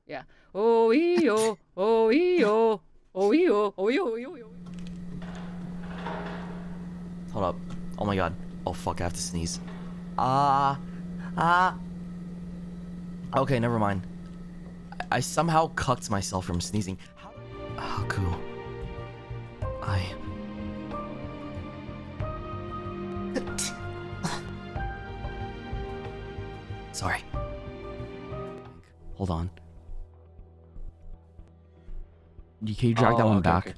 Yeah. Oh yo, oh yo, oh yo, oh yo, yo, yo. Hold up. Oh my god. Oh fuck, I have to sneeze. Okay, never mind. I somehow cucked myself from sneezing. Oh, cool. Sorry. Hold on. Can you drag that one back?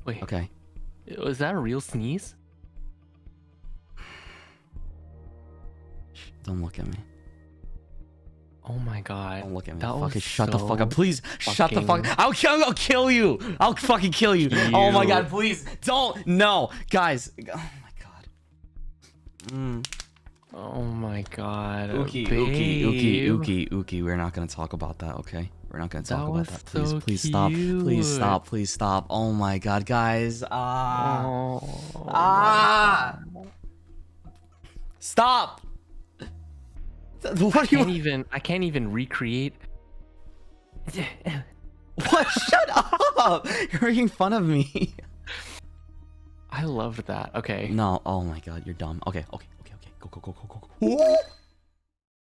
Wait. Okay. Was that a real sneeze? Shh, don't look at me. Oh my god. Don't look at me. That Fucking was shut the fuck so up. Please shut the fuck fucking- I'll kill you. I'll fucking kill you. Oh my god, please. Don't. No. Guys. Oh my god. Oh my god. Ookie. We're not gonna talk about that, okay? We're not gonna talk about that. Please, so please stop. Please stop. Please stop. Oh my god, guys. Stop. What are you? I can't even recreate. What? Shut up! You're making fun of me. I love that. Okay. No. Oh my god, you're dumb. Okay. Go.